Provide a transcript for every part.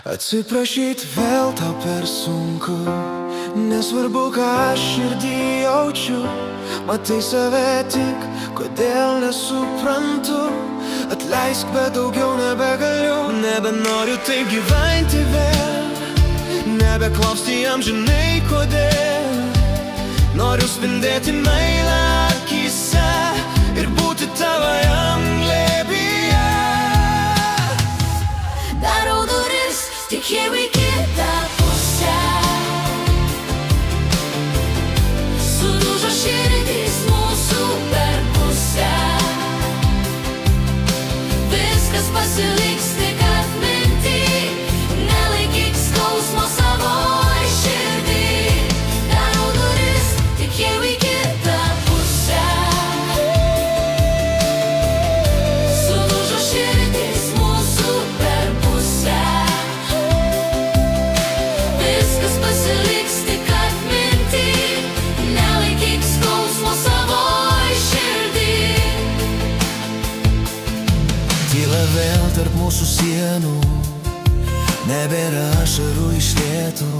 Atsiprašyt vėl tau per sunku, nesvarbu, ką aš širdį jaučiu. Matai save tik, kodėl nesuprantu. Atleisk, bet daugiau nebegaliu. Nebenoriu taip gyventi vėl, nebeklausti amžinai kodėl. Noriu spindėti meilę akyse ir būti tavajam glėbyje. Darau duris tik jau į kitą pusę. Sudužo širdys mūsų per pusę. Viskas pasiliks tik atminty. Nelaikyk skausmo savoj širdį. Darau duris tik jau į kitą pusę. Sudužo širdys mūsų per pusę. Viskas pasiliks tik atminty. Nelaikyk skausmo savoj širdį. Tyla vėl tarp mūsų sienų, nebėra ašarų išlietų.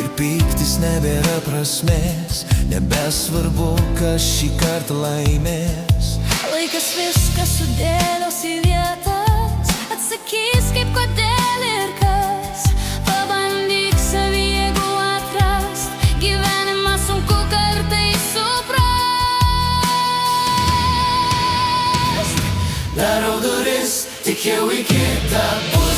Ir pyktis nebėra prasmės, nebesvarbu, kas šį kartą laimės. Laikas viską sudėlios į vietas, atsakys kaip kodėl ir kas. Pabandyk savy jėgų atrast, gyvenimą sunku kartais suprast. Darau duris tik jau į kitą pusę.